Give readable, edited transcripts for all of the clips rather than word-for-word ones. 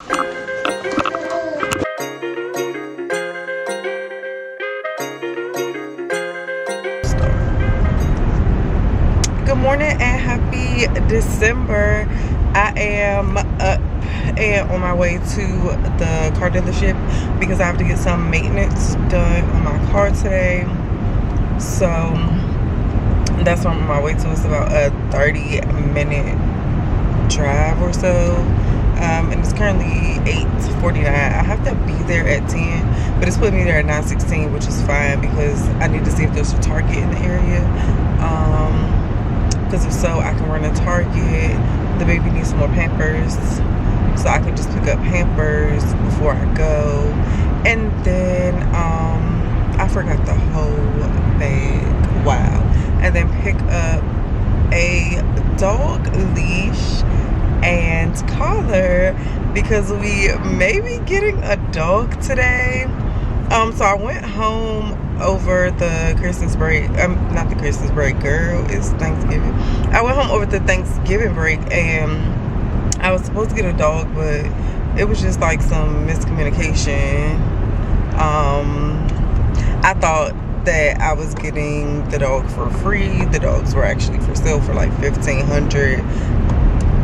Good morning and happy December. I am up and on my way to the car dealership because I have to get some maintenance done on my car today. So that's what I'm on my way to. It's about a 30-minute drive or so. And it's currently 8:49. I have to be there at 10, but it's putting me there at 9:16, which is fine because I need to see if there's a Target in the area. Because if so, I can run a Target. The baby needs some more Pampers, so I can just pick up Pampers before I go. And then I forgot the whole bag. Wow. And then pick up a dog leash and collar because we may be getting a dog today. So I went home over the Christmas break. Not the Christmas break, girl. It's Thanksgiving. I went home over the Thanksgiving break and I was supposed to get a dog, but it was just like some miscommunication. I thought that I was getting the dog for free. The dogs were actually for sale for like $1,500.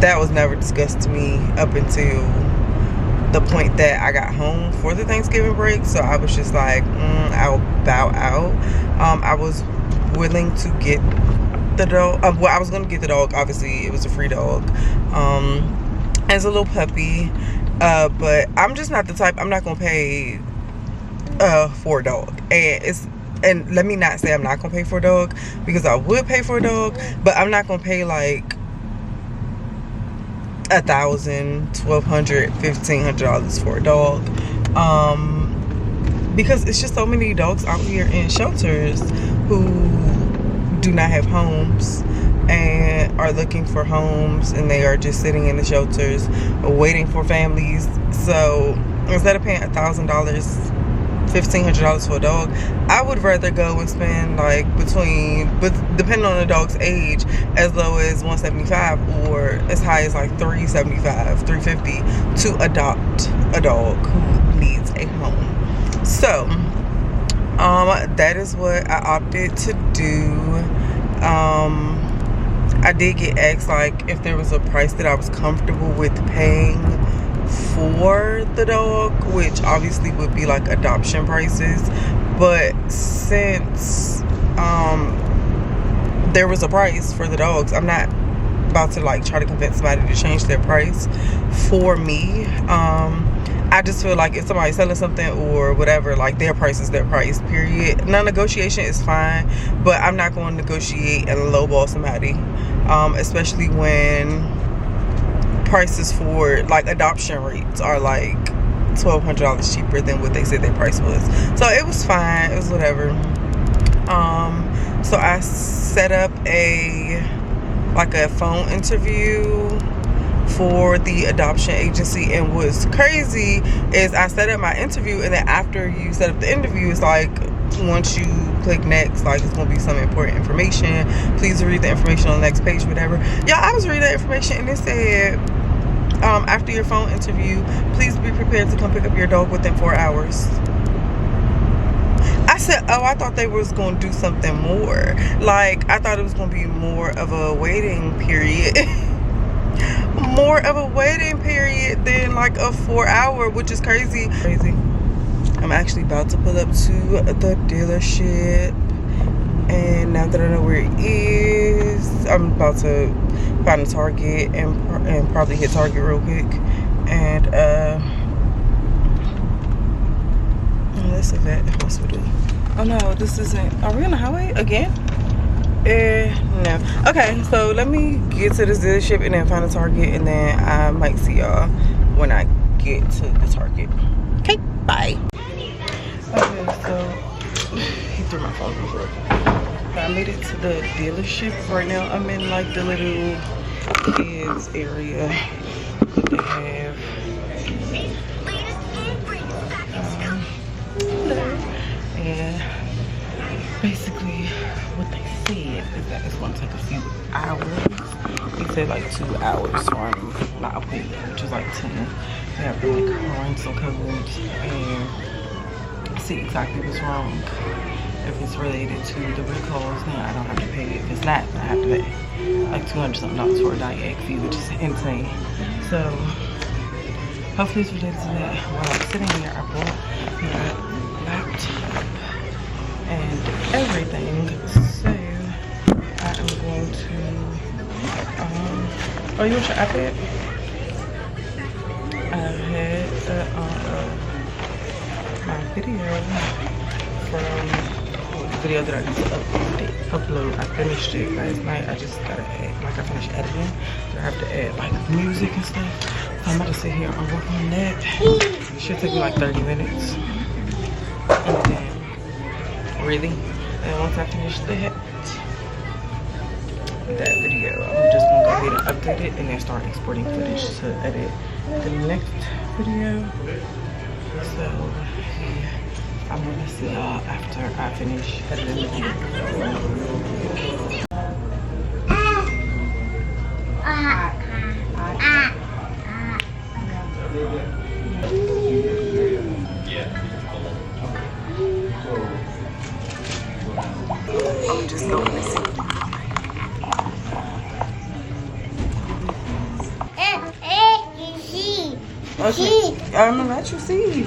That was never discussed to me up until the point that I got home for the Thanksgiving break. So I was just like, I'll bow out. I was willing to get the dog. Well, I was going to get the dog. Obviously, it was a free dog. As a little puppy. But I'm just not the type. I'm not going to pay for a dog. And let me not say I'm not going to pay for a dog, because I would pay for a dog. But I'm not going to pay like $1,000, $1,200, $1,500 for a dog, because it's just so many dogs out here in shelters who do not have homes and are looking for homes, and they are just sitting in the shelters waiting for families. So instead of paying $1,000, $1,500 for a dog, I would rather go and spend like but depending on the dog's age, as low as $175 or as high as like $375, $350 to adopt a dog who needs a home. So that is what I opted to do. I did get asked like if there was a price that I was comfortable with paying for the dog, which obviously would be like adoption prices. But since there was a price for the dogs, I'm not about to like try to convince somebody to change their price for me. I just feel like if somebody's selling something or whatever, like their price is their price, period. Now, negotiation is fine, but I'm not going to negotiate and lowball somebody, especially when prices for like adoption rates are like $1,200 cheaper than what they said their price was. So it was fine, it was whatever. So I set up a phone interview for the adoption agency, and what's crazy is I set up my interview, and then after you set up the interview, it's like once you click next, like it's gonna be some important information, please read the information on the next page, whatever. Yeah, I was reading that information and it said after your phone interview, please be prepared to come pick up your dog within 4 hours. I said, oh, I thought they was going to do something more. Like, I thought it was going to be more of a waiting period. More of a waiting period than like a 4-hour, which is crazy. I'm actually about to pull up to the dealership. And now that I know where it is, I'm about to find a Target and probably hit Target real quick. And let's see that hospital. Oh no, this isn't. Are we on the highway again? No. Okay, so let me get to this dealership and then find a Target, and then I might see y'all when I get to the Target. Okay, bye. Okay, so he threw my phone over. I made it to the dealership. Right now I'm in like the little kids area that they have. And basically what they said is that it's going to take a few hours. He said like 2 hours, so I'm my appointment, which was like 10. They have to like run some codes and see exactly what's wrong. If it's related to the recalls, then I don't have to pay. If it's not, I have to pay like $200-something for a diet fee, which is insane. So hopefully it's related to that. While I'm sitting here, I brought my laptop and everything. So I am going to oh, you want your iPad? I had my video from the video that I used to upload. I finished it last night. I just gotta add, like I finished editing, so I have to add like music and stuff. So I'm about to sit here and work on that. It should take me like 30 minutes. And then and once I finish that video, I'm just gonna go ahead and update it and then start exporting footage to edit the next video. So yeah, I'm gonna see y'all after I finish editing the video. I'm just going to see. Okay, I'm gonna let you see.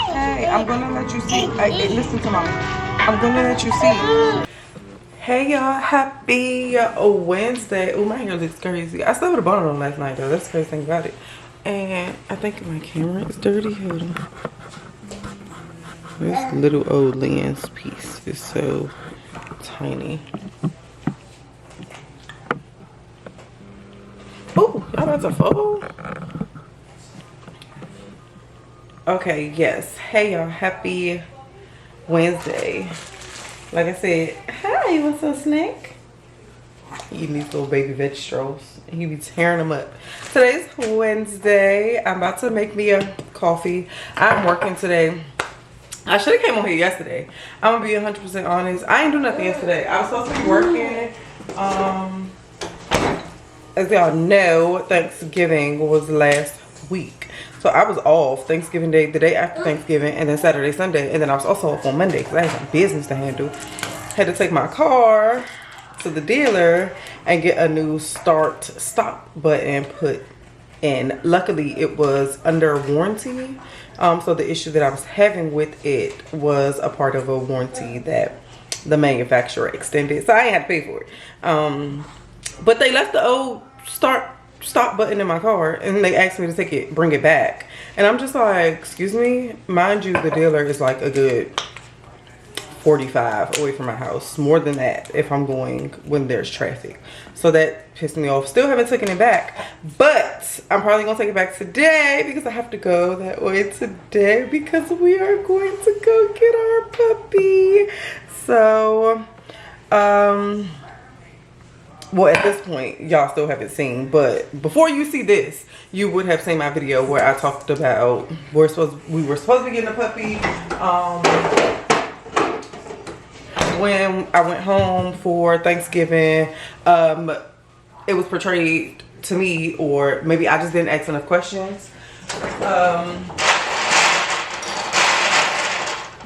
Hey, I'm gonna let you see. Hey, listen to mama. I'm gonna let you see. Hey y'all, happy Wednesday. Oh, my hair looks crazy. I slept with a bonnet on last night though. That's the crazy thing about it. And I think my camera is dirty. Hold on. This little old lens piece is so tiny. Oh, y'all about to fold? Okay, yes. Hey y'all, happy Wednesday. Like I said, hi, what's up, Snake? Eating these little baby veg strolls. He be tearing them up. Today's Wednesday. I'm about to make me a coffee. I'm working today. I should have came on here yesterday. I'm gonna be 100% honest. I ain't do nothing yesterday. I was supposed to be working. As y'all know, Thanksgiving was last week. So I was off Thanksgiving Day, the day after Thanksgiving, and then Saturday, Sunday. And then I was also off on Monday because I had some business to handle. Had to take my car to the dealer and get a new stop button put in. Luckily, it was under warranty. So the issue that I was having with it was a part of a warranty that the manufacturer extended. So I ain't had to pay for it. But they left the old stop button in my car and they asked me to take it, bring it back. And I'm just like, excuse me? Mind you, the dealer is like a good 45 away from my house. More than that if I'm going when there's traffic. So that pissed me off. Still haven't taken it back. But I'm probably going to take it back today because I have to go that way today because we are going to go get our puppy. So, well, at this point, y'all still haven't seen, but before you see this, you would have seen my video where I talked about we were supposed to be getting a puppy. When I went home for Thanksgiving, it was portrayed to me, or maybe I just didn't ask enough questions,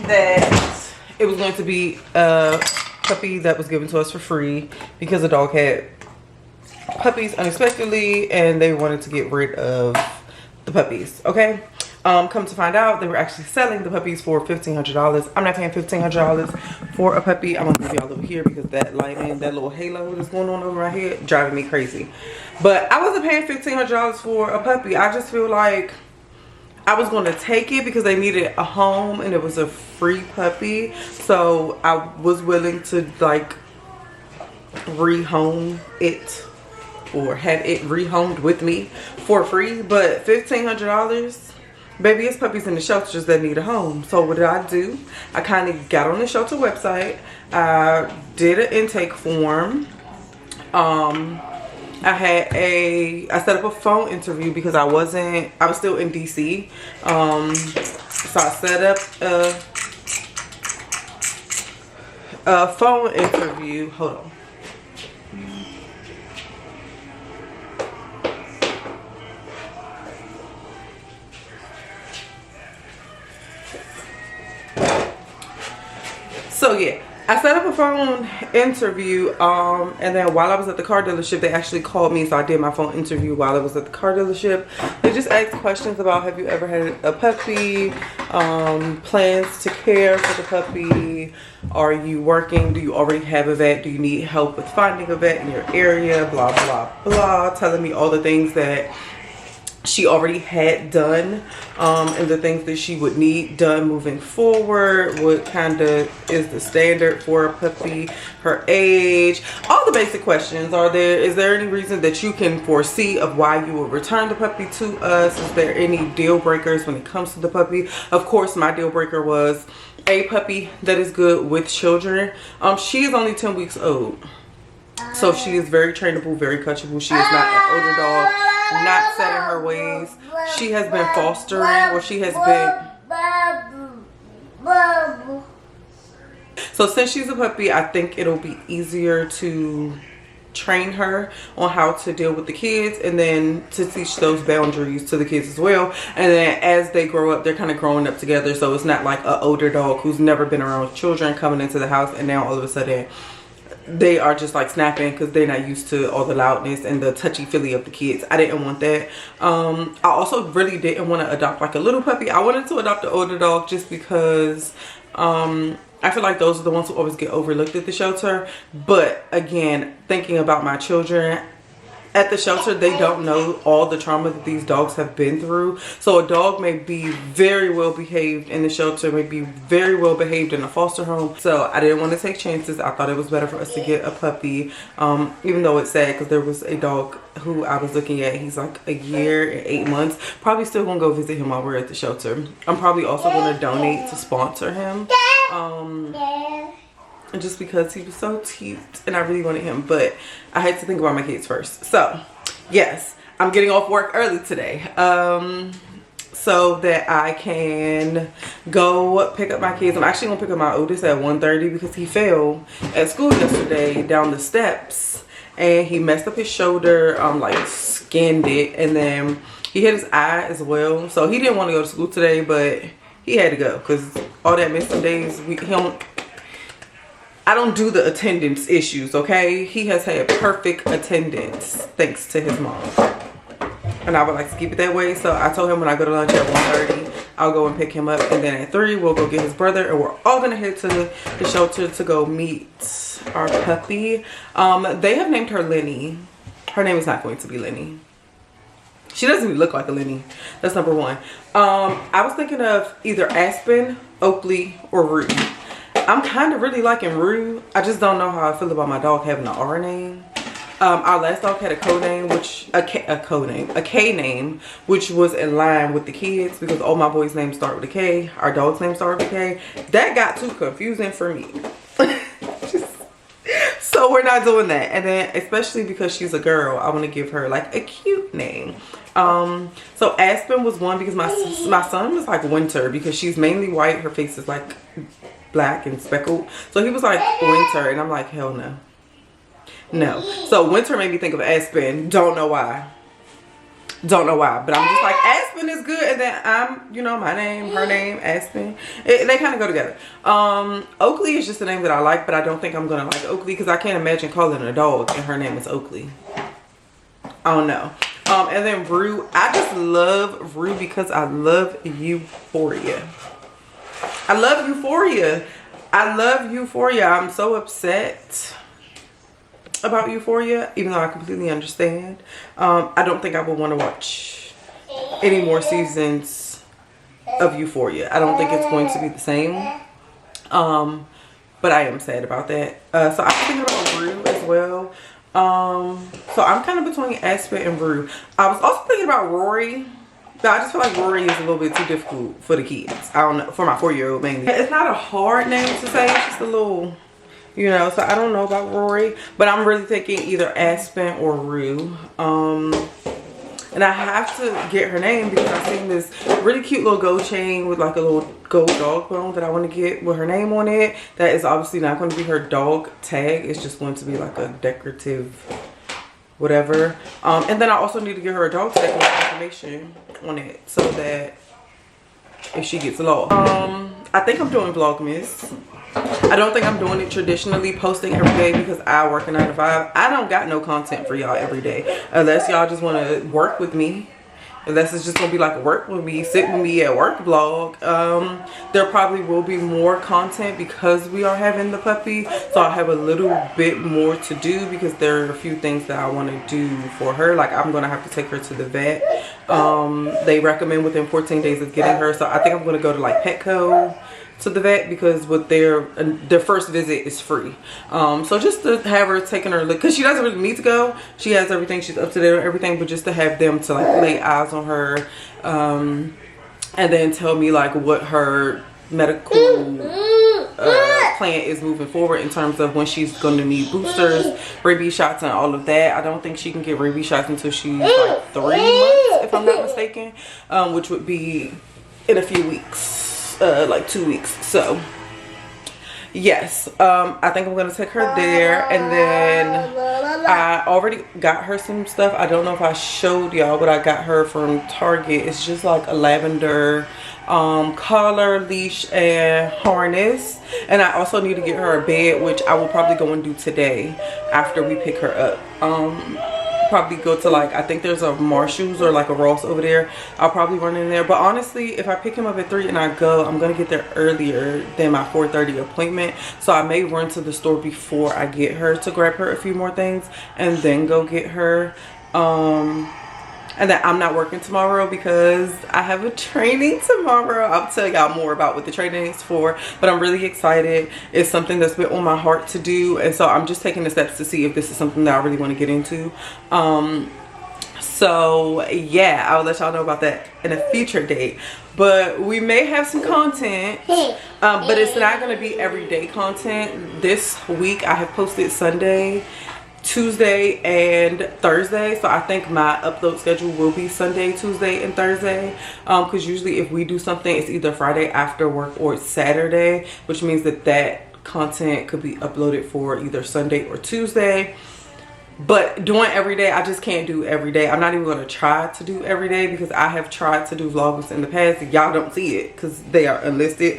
that it was going to be a puppy that was given to us for free because the dog had puppies unexpectedly and they wanted to get rid of the puppies. Okay, come to find out, they were actually selling the puppies for $1,500. I'm not paying $1,500 for a puppy. I'm gonna move y'all over here because that lighting, that little halo that's going on over my head, driving me crazy. But I wasn't paying $1,500 for a puppy. I just feel like I was going to take it because they needed a home and it was a free puppy. So I was willing to like rehome it or have it rehomed with me for free. But $1,500, baby, it's puppies in the shelters that need a home. So what did I do? I kind of got on the shelter website. I did an intake form. I set up a phone interview because I was still in DC. So I set up a phone interview. Hold on. So yeah, I set up a phone interview, and then while I was at the car dealership, they actually called me, so I did my phone interview while I was at the car dealership. They just asked questions about, have you ever had a puppy, plans to care for the puppy, are you working, do you already have a vet, do you need help with finding a vet in your area, blah blah blah, telling me all the things that she already had done, and the things that she would need done moving forward, what kind of is the standard for a puppy, her age, all the basic questions. Is there any reason that you can foresee of why you will return the puppy to us? Is there any deal breakers when it comes to the puppy? Of course, my deal breaker was a puppy that is good with children. She is only 10 weeks old. So she is very trainable, very coachable. She is not an older dog, not set in her ways. She has been fostering, or she has been. So since she's a puppy, I think it'll be easier to train her on how to deal with the kids, and then to teach those boundaries to the kids as well. And then as they grow up, they're kind of growing up together. So it's not like an older dog who's never been around children coming into the house, and now all of a sudden they are just like snapping because they're not used to all the loudness and the touchy-feely of the kids. I didn't want that. I also really didn't want to adopt like a little puppy. I wanted to adopt an older dog just because I feel like those are the ones who always get overlooked at the shelter. But again, thinking about my children at the shelter, they don't know all the trauma that these dogs have been through. So a dog may be very well behaved in the shelter, may be very well behaved in a foster home. So I didn't want to take chances. I thought it was better for us to get a puppy, even though it's sad because there was a dog who I was looking at. He's like a year and 8 months. Probably still gonna go visit him while we're at the shelter. I'm probably also gonna donate to sponsor him, just because he was so cute and I really wanted him. But I had to think about my kids first. So yes, I'm getting off work early today, so that I can go pick up my kids. I'm actually gonna pick up my oldest at 1:30 because he fell at school yesterday down the steps and he messed up his shoulder, like skinned it, and then he hit his eye as well. So he didn't want to go to school today, but he had to go because all that missing days, I don't do the attendance issues, okay? He has had perfect attendance thanks to his mom. And I would like to keep it that way. So I told him when I go to lunch at 1:30, I'll go and pick him up. And then at 3, we'll go get his brother. And we're all going to head to the shelter to go meet our puppy. They have named her Lenny. Her name is not going to be Lenny. She doesn't even look like a Lenny. That's number one. I was thinking of either Aspen, Oakley, or Rue. I'm kind of really liking Rue. I just don't know how I feel about my dog having an R name. Our last dog had a code name, a K name, which was in line with the kids because all my boys' names start with a K. Our dog's name started with a K. That got too confusing for me. So we're not doing that. And then especially because she's a girl, I want to give her like a cute name. So Aspen was one because my son was like Winter because she's mainly white. Her face is like black and speckled. So he was like Winter, and I'm like, hell no. No. So Winter made me think of Aspen. Don't know why. Don't know why. But I'm just like, Aspen is good. And then I'm, you know, my name, her name, Aspen. They kind of go together. Oakley is just a name that I like, but I don't think I'm going to like Oakley because I can't imagine calling a dog and her name is Oakley. I don't know. And then Rue. I just love Rue because I love Euphoria. I love Euphoria. I love Euphoria. I'm so upset about Euphoria, even though I completely understand. I don't think I would want to watch any more seasons of Euphoria. I don't think it's going to be the same. But I am sad about that. So I'm thinking about Rue as well. So I'm kind of between Aspen and Rue. I was also thinking about Rory. But I just feel like Rory is a little bit too difficult for the kids. I don't know, for my 4-year-old mainly. It's not a hard name to say, it's just a little, you know, so I don't know about Rory. But I'm really thinking either Aspen or Rue. And I have to get her name because I've seen this really cute little gold chain with like a little gold dog bone that I want to get with her name on it. That is obviously not going to be her dog tag. It's just going to be like a decorative whatever. And then I also need to get her a dog tag with information on it so that if she gets lost. I think I'm doing Vlogmas. I don't think I'm doing it traditionally, posting every day, because I work a 9 to 5. I don't got no content for y'all every day, unless y'all just want to work with me. Unless it's just gonna be like a work with me, sit with me at work vlog. There probably will be more content because we are having the puppy, so I have a little bit more to do, because there are a few things that I want to do for her. Like, I'm gonna have to take her to the vet. They recommend within 14 days of getting her, so I think I'm gonna go to like Petco to the vet, because with their first visit is free. So just to have her taking her look, because she doesn't really need to go, she has everything, she's up to date on everything, but just to have them to like lay eyes on her, and then tell me like what her medical plan is moving forward in terms of when she's going to need boosters, rabies shots, and all of that. I don't think she can get rabies shots until she's like 3 months, if I'm not mistaken, which would be in a few weeks. Like 2 weeks. So yes, I think I'm gonna take her there, and then I already got her some stuff. I don't know if I showed y'all what I got her from Target. It's just like a lavender collar, leash, and harness. And I also need to get her a bed, which I will probably go and do today after we pick her up. Probably go to like, I think there's a Marshall's or like a Ross over there. I'll probably run in there. But honestly, if I pick him up at 3 and I go, I'm gonna get there earlier than my 4:30 appointment, so I may run to the store before I get her to grab her a few more things and then go get her. And that I'm not working tomorrow because I have a training tomorrow. I'll tell y'all more about what the training is for, but I'm really excited. It's something that's been on my heart to do, and so I'm just taking the steps to see if this is something that I really want to get into. So yeah, I'll let y'all know about that in a future date. But we may have some content, but it's not going to be everyday content. This week I have posted Sunday, Tuesday, and Thursday, so I think my upload schedule will be Sunday, Tuesday, and Thursday, because usually if we do something, it's either Friday after work or it's Saturday, which means that that content could be uploaded for either Sunday or Tuesday. But doing every day, I just can't do every day. I'm not even going to try to do every day, because I have tried to do Vlogmas in the past. Y'all don't see it because they are unlisted,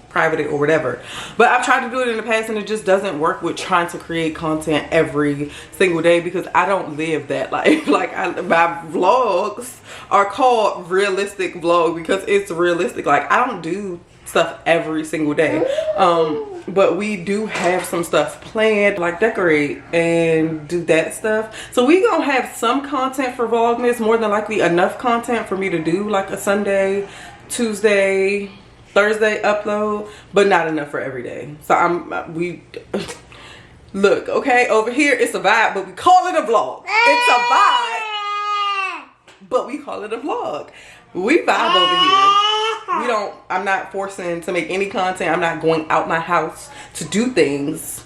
private, or whatever. But I've tried to do it in the past, and it just doesn't work with trying to create content every single day, because I don't live that life. Like, my vlogs are called realistic vlog because it's realistic. Like, I don't do stuff every single day. But we do have some stuff planned, like decorate and do that stuff. So we gonna have some content for Vlogmas, more than likely enough content for me to do like a Sunday, Tuesday, Thursday upload, but not enough for every day. So look, okay, over here it's a vibe, but we call it a vlog. It's a vibe, but we call it a vlog. We vibe over here. I'm not forcing to make any content. I'm not going out my house to do things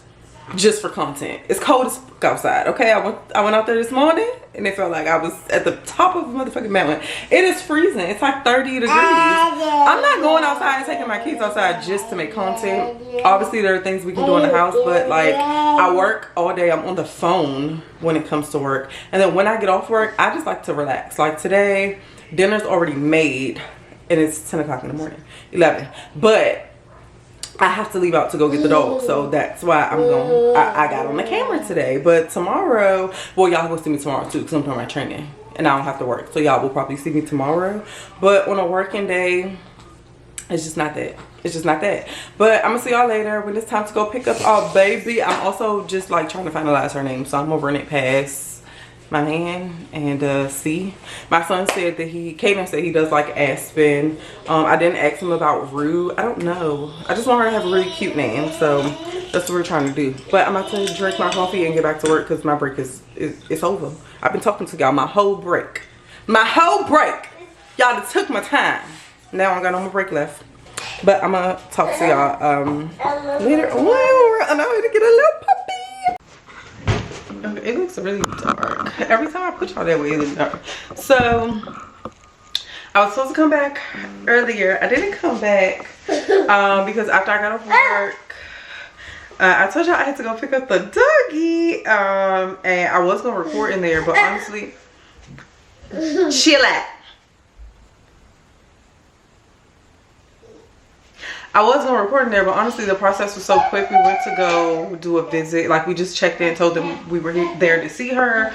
just for content. It's cold as fuck outside, okay? I went out there this morning and it felt like I was at the top of a motherfucking mountain. It is freezing. It's like 30 degrees. I'm not going outside and taking my kids outside just to make content. Obviously there are things we can do in the house, but like, I work all day. I'm on the phone when it comes to work, and then when I get off work, I just like to relax. Like today, dinner's already made and it's 10 o'clock in the morning, 11, but I have to leave out to go get the dog, so that's why I got on the camera today. But tomorrow, well, y'all will see me tomorrow too, because I'm doing my training and I don't have to work, so y'all will probably see me tomorrow. But on a working day, it's just not that. It's just not that. But I'm gonna see y'all later when it's time to go pick up our baby. I'm also just like trying to finalize her name, so I'm gonna run it past my man and see. My son said that Kaden said he does like Aspen. I didn't ask him about Rue. I don't know. I just want her to have a really cute name, so that's what we're trying to do. But I'm about to drink my coffee and get back to work because my break is over. I've been talking to y'all my whole break. My whole break. Y'all that took my time. Now I got no more break left. But I'm gonna talk to y'all later. Oh, I'm out here to get a little puppy. Okay, it looks really dark. Every time I put y'all that way, it looks dark. So I was supposed to come back earlier. I didn't come back because after I got off work, I told y'all I had to go pick up the doggy, and I was gonna record in there, but honestly, chill out. I was gonna record in there, but honestly the process was so quick. We went to go do a visit. Like, we just checked in, told them we were there to see her.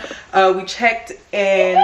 We checked and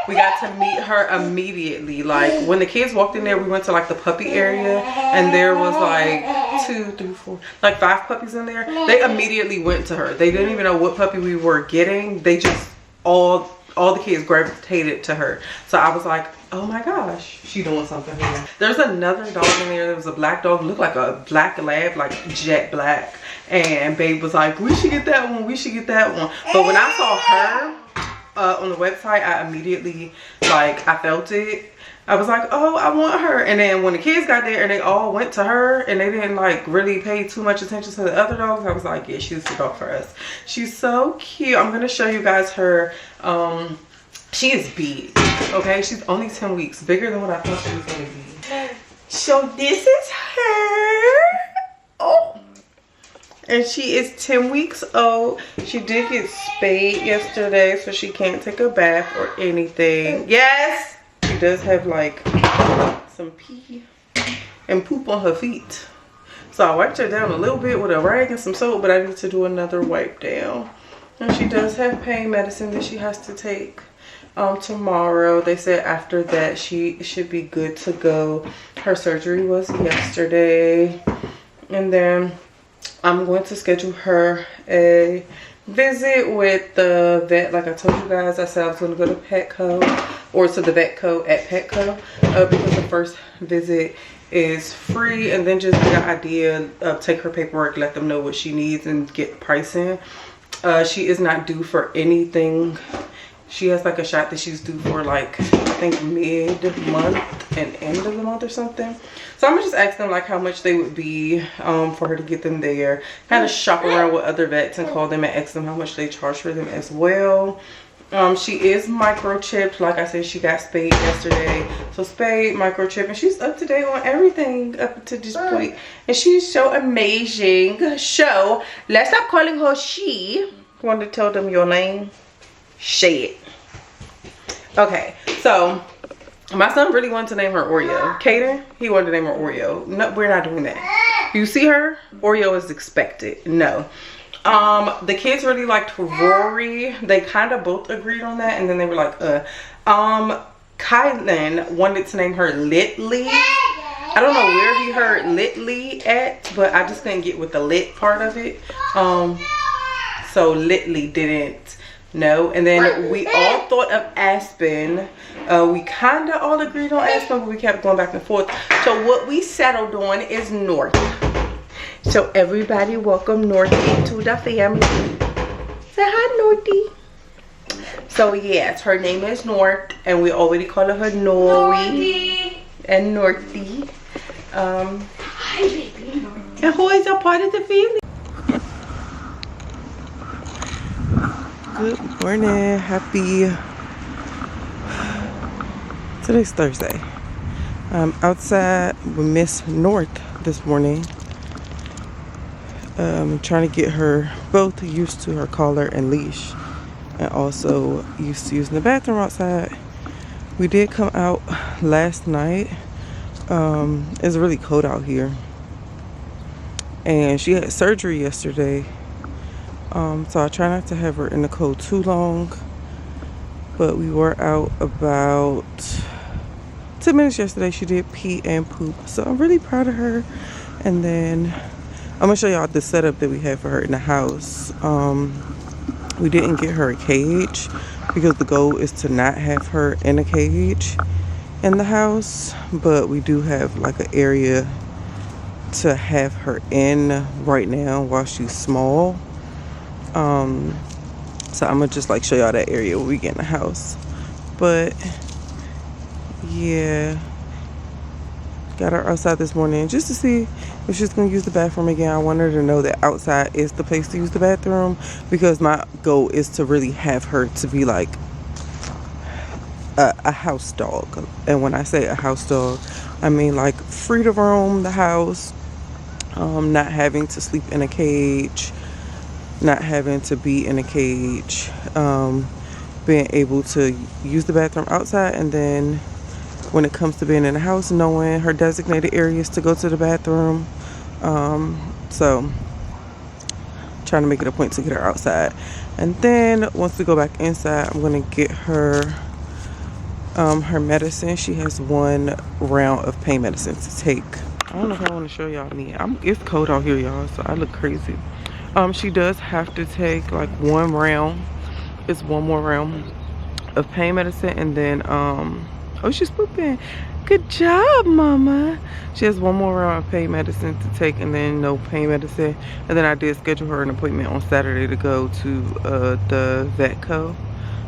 we got to meet her immediately. Like, when the kids walked in there, we went to like the puppy area, and there was like 2, 3, 4, like 5 puppies in there. They immediately went to her. They didn't even know what puppy we were getting. They just all the kids gravitated to her. So I was like, oh my gosh, she doing something here. There's another dog in there. There was a black dog, looked like a black lab, like jet black. And babe was like, we should get that one, we should get that one. But when I saw her on the website, I immediately, like, I felt it. I was like, oh, I want her. And then when the kids got there and they all went to her and they didn't like really pay too much attention to the other dogs, I was like, yeah, she's the dog for us. She's so cute. I'm gonna show you guys her. She is big, okay? She's only 10 weeks, bigger than what I thought she was gonna be. So this is her. Oh. And she is 10 weeks old. She did get spayed yesterday, so she can't take a bath or anything. Yes! She does have like some pee and poop on her feet. So I wiped her down a little bit with a rag and some soap, but I need to do another wipe down. And she does have pain medicine that she has to take tomorrow. They said after that she should be good to go. Her surgery was yesterday. And then I'm going to schedule her a visit with the vet. Like I told you guys, I said I was going to go to Petco, or to the Vetco at Petco, because the first visit is free, and then just get an idea of, take her paperwork, let them know what she needs, and get pricing. She is not due for anything. She has like a shot that she's due for, like, I think mid-month and end of the month or something. So I'm gonna just ask them like how much they would be for her to get them there. Kind of shop around with other vets and call them and ask them how much they charge for them as well. She is microchipped. Like I said, she got spayed yesterday. So spayed, microchip, and she's up to date on everything up to this point. And she's so amazing. So let's stop calling her she. Want to tell them your name? Shade. Okay, so my son really wanted to name her Oreo. Kaden, he wanted to name her Oreo. No, we're not doing that. You see her? Oreo is expected. No. The kids really liked Rory. They kind of both agreed on that, and then they were like, Kylan wanted to name her Litly. I don't know where he heard Litly at, but I just couldn't get with the lit part of it. So Litly didn't know. And then we all thought of Aspen. We kind of all agreed on Aspen, but we kept going back and forth. So what we settled on is North. So everybody, welcome Northy to the family. Say hi, Northy. So yes, her name is North, and we already call her Nori and Northy. Hi, baby Northy. And who is a part of the family? Good morning. Happy. Today's Thursday. Outside with Miss North this morning. Trying to get her both used to her collar and leash, and also used to using the bathroom outside. We did come out last night. It's really cold out here, and she had surgery yesterday, so I try not to have her in the cold too long, but we were out about 10 minutes yesterday. She did pee and poop, so I'm really proud of her. And then I'm gonna show y'all the setup that we have for her in the house. We didn't get her a cage because the goal is to not have her in a cage in the house, but we do have like an area to have her in right now while she's small. So I'm gonna just like show y'all that area when we get in the house. But yeah, got her outside this morning just to see if she's gonna use the bathroom again. I want her to know that outside is the place to use the bathroom, because my goal is to really have her to be like a house dog. And when I say a house dog, I mean like free to roam the house, not having to sleep in a cage, not having to be in a cage, being able to use the bathroom outside and then when it comes to being in the house, knowing her designated areas to go to the bathroom. So trying to make it a point to get her outside. And then once we go back inside, I'm gonna get her her medicine. She has 1 round of pain medicine to take. I don't know if I want to show y'all me. It's cold out here, y'all, so I look crazy. She does have to take like 1 round. It's 1 more round of pain medicine, and then oh, she's pooping. Good job, mama. She has 1 more round of pain medicine to take, and then no pain medicine. And then I did schedule her an appointment on Saturday to go to the Vetco,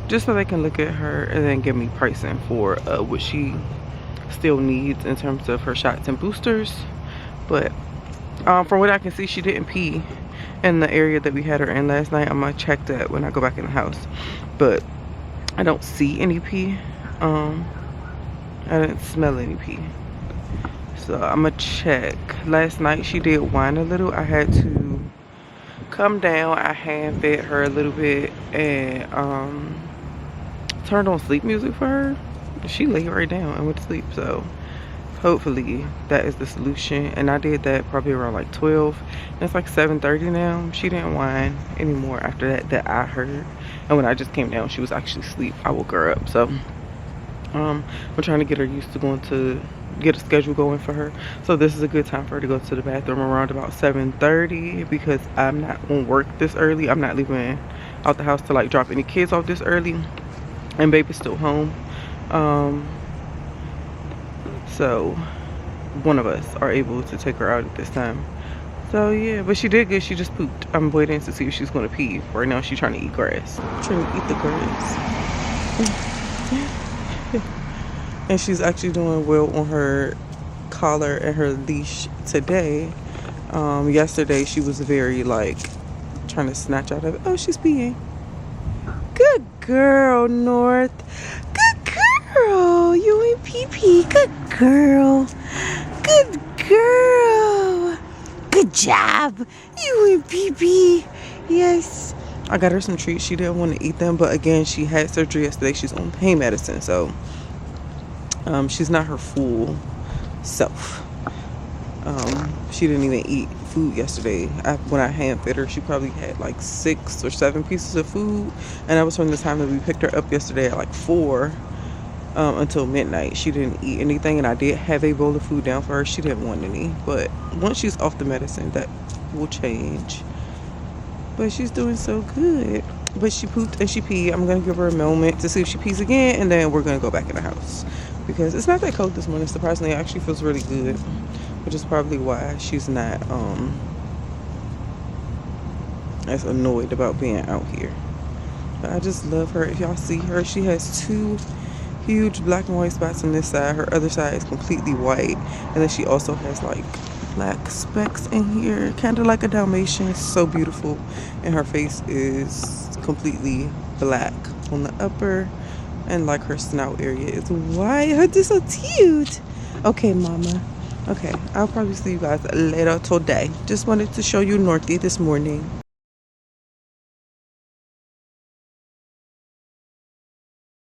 just so they can look at her and then give me pricing for what she still needs in terms of her shots and boosters. But from what I can see, she didn't pee in the area that we had her in last night. I'm gonna check that when I go back in the house, but I don't see any pee. I didn't smell any pee, so I'm gonna check. Last night she did whine a little. I had to come down. I hand fed her a little bit and turned on sleep music for her. She laid right down and went to sleep. So hopefully that is the solution. And I did that probably around like 12. And it's like 7:30 now. She didn't whine anymore after that I heard. And when I just came down, she was actually asleep. I woke her up. So I'm trying to get her used to going to get a schedule going for her. So this is a good time for her to go to the bathroom around about 7:30, because I'm not on work this early. I'm not leaving out the house to like drop any kids off this early, and baby's still home. So one of us are able to take her out at this time. So yeah, but she did good. She just pooped. I'm waiting to see if she's gonna pee. Right now she's trying to eat grass. Trying to eat the grass. And she's actually doing well on her collar and her leash today. Yesterday she was very like trying to snatch out of it. Oh, she's peeing. Good girl, North. Good girl. You ain't pee-pee. Good girl. Good girl. Good job. You ain't pee-pee. Yes. I got her some treats. She didn't want to eat them, but again, she had surgery yesterday. She's on pain medicine, so she's not her full self. She didn't even eat food yesterday. When I hand fed her, she probably had like 6 or 7 pieces of food, and that was from the time that we picked her up yesterday at like 4 until midnight. She didn't eat anything, and I did have a bowl of food down for her. She didn't want any, but once she's off the medicine, that will change. But she's doing so good. But she pooped and she peed. I'm gonna give her a moment to see if she pees again, and then we're gonna go back in the house, because it's not that cold this morning. Surprisingly, it actually feels really good, which is probably why she's not as annoyed about being out here. But I just love her. If y'all see her, she has 2 huge black and white spots on this side. Her other side is completely white, and then she also has like black specks in here, kind of like a Dalmatian. It's so beautiful. And her face is completely black on the upper, and like her snout area is white. Her is so cute. Okay, mama. Okay, I'll probably see you guys later today. Just wanted to show you Northy this morning.